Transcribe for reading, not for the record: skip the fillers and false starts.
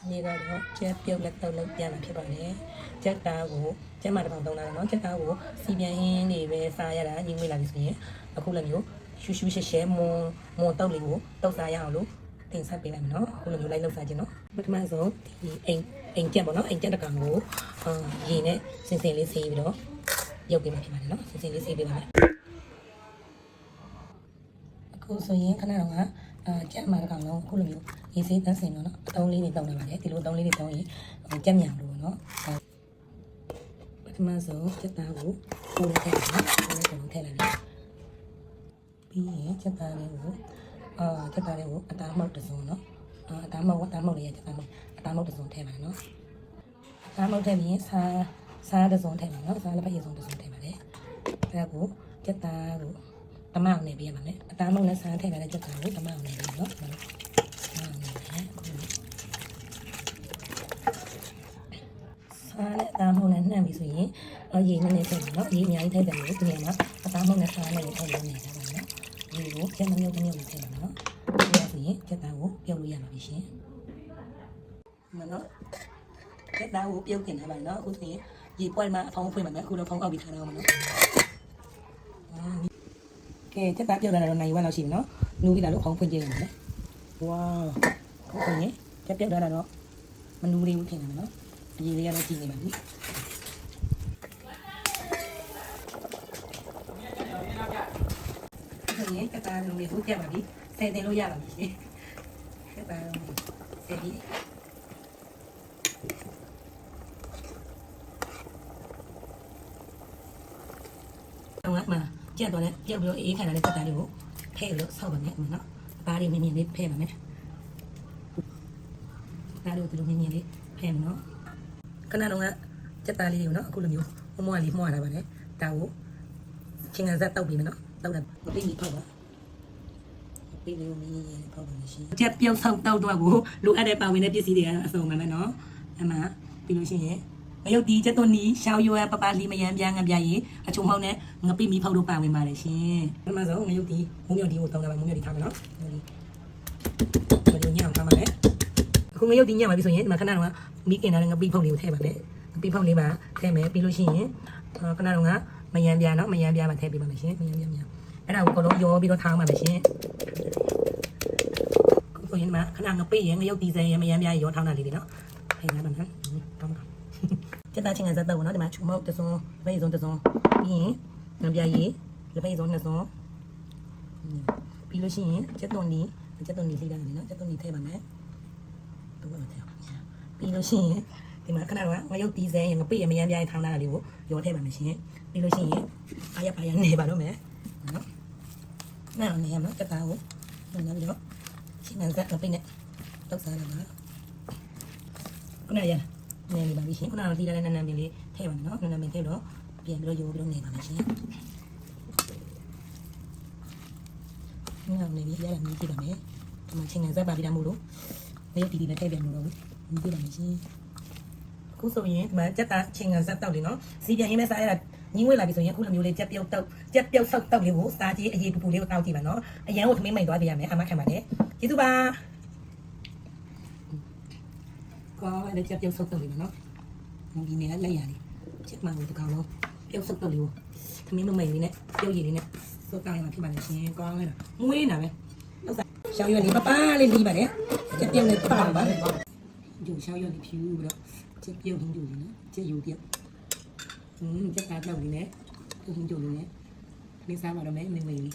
ဒီကတော့ချက်ပြုတ်လက်တော့လောက်ပြန်လာဖြစ်ပါတယ်ချက်သားကိုချက်မှတစ်ပေါင်သုံးလာတယ်နော်ချက်သားကိုစီပြန်ဟင်းနေပဲစားရတာညီမွေးလာပြီဆိုရင်အခုလည်းမျိုးရှူရှူရှဲရှဲမွန်တုတ်လေးကိုတုတ်စားရအောင်လို့တင်ဆက်ပေးလိုက်မယ်နော်အခုလည်းမျိုးလိုက်လောက်စားခြင်းနော်ပထမဆုံးဒီအိမ်ကြက်ပေါ့နော်အိမ်ကြက်တကောင်ကိုရေနဲ့စင်စင်လေးဆေးပြီးတော့ရုပ်ပေးမှဖြစ်ပါတယ်နော်စင်စင်လေးဆေးပေးပါမယ်အခုဆိုရင်ခဏတော့ကြက်မှာတကောင်လုံးအခုလိုမျိုးရေဆေးတန်းစင်တော့နော်အတုံးလေးတွေတောင်းလာပါတယ်ဒီလိုအတုံးလေးတွေတောင်းရင်ကြက်မြန်လို့နော်ပထမဆုံးချက်သားကိုပိုးလေးထည့်ပါနော်ပိုးလေးထည့်လိုက်ပြီပြီးရင်ချက်သားလေးကိုအသားမောက်တစ်စုံနော်အသားမောက်လေးရချက်သားမောက်အသားမောက်တစ်စုံထည့်ပါနော်အသားမောက်ထည့်ပြီးစားတစ်စုံထည့်ပါနော်စားလည်းပဲရေစုံတစ်စုံထည့်ပါတယ်ဒါကိုချက်သားကိုတမအောင်နေပြရပါမယ်အသားမောက်နဲ့စားထည့်လိုက်တဲ့ချက်သားကိုတမအောင်နေပြနော်စားနဲ့အသားမောက်နဲ့နှံ့ပြီဆိုရင်ရေနည်းနည်းထည့်ပါနော်ရေအများကြီးထည့်တယ်လို့ဒီနေရာမှာအသားမောက်နဲ့စားနဲ့ထည့်လို့နေကြပါနော်ဒီကိုချက်မမြုပ်နဲ့ထည့်ပါနော်ဒီလိုဆိုရင်ချက်သားကိုပြုတ်လို့ရပါပြီရှင်နော်ချက်သားကိုပြုတ်တင်ထားပါနော်အခုဆိုရင်ရေပွက်မှာအဖုံးဖွင့်ပါမယ်အခုတော့ဖုံးအောက်ပြီးထားတော့မှာနော်ကဲချက်သားပြုတ်လာတော့နိုင်ဝက်လောက်ရှိပြီနော်နူးပြီးလာလို့ဖုံးဖွင့်ကြည့်ရမယ်ဝါအခုဆိုရင်ချက်ပြုတ်လာတော့မနူးလေးဘူးထင်တယ်နော်အရေလေးကတော့ကြည့်နေပါပြီဒီကတာလုံးလေးကိုကြက်ပါပြီဆယ်တင်လို့ရပါပြီရှင်ကတာလုံးလေးဆယ်ပြီးတော့မှကြက်တော့လည်းကြက်ပြီးတော့အေးခံတာနဲ့ကတာလေးကိုထည့်လို့ဆောက်ပါမယ်နော်အသားလေးမြင်မြင်လေးဖဲ့ပါမယ်ဒါလေးကိုဒီလိုမြင်မြင်လေးဖဲ့မယ်နော်ခဏတော့ကြက်သားလေးကိုနော်အခုလိုမျိုးမွားလေးမှားတာပါလေဒါကိုချင်းကန်ဆက်တောက်ပြီးမယ်နော်တောက်တာမပြီးပြီဖောက်ပါပြီးလို့မင်းရဲ့ဖောက်ပါလို့ရှိရင်ချက်ပြုတ်ဆောက်တောက်တော့ကိုလိုအပ်တဲ့ပါဝင်တဲ့ပစ္စည်းတွေကအစုံပါမယ်နော်အမှပြီးလို့ရှိရင်မယုတ်ဒီချက်သွနီရှောင်းရွယ်ပပလီမယမ်းပြငပြရေအချုံမောင်းနဲ့ငပိမီဖောက်တို့ပါဝင်ပါတယ်ရှင်ပထမဆုံးမယုတ်ဒီမုံမြော်ဒီကိုတောင်းတာပါမုံမြော်ဒီထားမယ်နော်ဒီညအောင်ထားပါမယ်အခုမယုတ်ဒီညမှာပြီဆိုရင်ဒီမှာခဏတော့မိခင်တာနဲ့ငပိဖောက်လေးကိုထည့်ပါမယ်ငပိဖောက်လေးပါထည့်မယ်ပြီးလို့ရှိရင်ခဏတော့မယမ်းပြနော်မယမ်းပြမှာထည့်ပေးပါမယ်ရှင်မယမ်းပြအဲ့ဒါကိုကတော့ရောပြီးတော့ထားမှာပဲရှင်ကိုရင်မှာခဏငပိရငရုတ်ဒီဇယ်ရမယမ်းပြရောထားတာလေးတွေနော်ထိုင်ရပါမယ်တောင်းချက်သားချင်းကဇက်တော့နော်ဒီမှာချုံမောက်တစ်စုံလက်ဖက်စုံတစ်စုံပြီးရင်ငပြရည်လက်ဖက်စုံနှစ်စုံပြီးလို့ရှိရင်ချက်သွန်နီလေးတာနော်ချက်သွန်နီထည့်ပါမယ်တော့ထည့်ပြီးလို့ရှိရင်ဒီမှာခဏတော့ငရုတ်ဒီဇယ်ရငပိရမယမ်းပြထားတာလေးကိုရောထည့်ပါမယ်ရှင်ပြီးလို့ရှိရင်အားရပါရနေပါတော့မယ်နော်နောက်နေရမှာတက်တာကိုနောက်ပြီးတော့ချင်းနံဆက်ပိတ်နဲ့တောက်စားလာပါခုနရနေနေပါပြီရှင်ခုနကတီးလာတဲ့နန်းပင်လေးထည့်ပါမယ်နော်နန်းပင်ထည့်တော့ပြန်ပြီးတော့ရိုးပြီးတော့နေပါမယ်ရှင်နောက်နေပြီးရတာမြည်ကြည့်ပါမယ်ဒီမှာချင်းနံဆက်ပါပြီးတာမို့လို့မရုပ်တီတီနဲ့ထည့်ပြန်လို့တော့မြည်ကြည့်ပါမယ်ရှင်အခုဆိုရင်ဒီမှာတက်တာချင်းနံဆက်တောက်လေးနော်စီပြန်ရင်းနဲ့စားရတာညီငွေလာပြီဆိုရင်အခုလိုမျိုးလေးကြက်ပြုတ်ဆောက်တောက်လေးကိုစားကြည့်အရေးပူပူလေးကိုတောက်ကြည့်ပါနော်အရန်ကိုသမင်းမိန်သွားပြရမယ်အမခံပါတယ်ကျေးဇူးပါကောင်းတဲ့ကြက်ပြုတ်ဆောက်တောက်လေးပါနော်ဒီနေ့လက်ရလေးချက်မှန်ကိုတကောင်လုံးပြုတ်ဆောက်တောက်လေးကိုသမင်းမိန်လေးနဲ့ပြုတ်ရည်လေးနဲ့ဆောက်တောက်ရမှာဖြစ်ပါလိမ့်ရှင်ကောင်းလိုက်တာမွေးနေတာပဲလောက်စားရှောင်းရွက်လေးပပလေးလီးပါတယ်ကြက်ပြုတ်လေးပါပါဂျုံရှောင်းရွက်လေးဖြူပြီးတော့ကြက်ပြုတ်ဟင်းဂျုံလေးနော်ကြက်ယူပြုတ်ကြက်သားကြောက်လေးနဲ့ဟင်းဂျုံလေးနဲ့နေစားပါတော့မယ်မင်းမလေး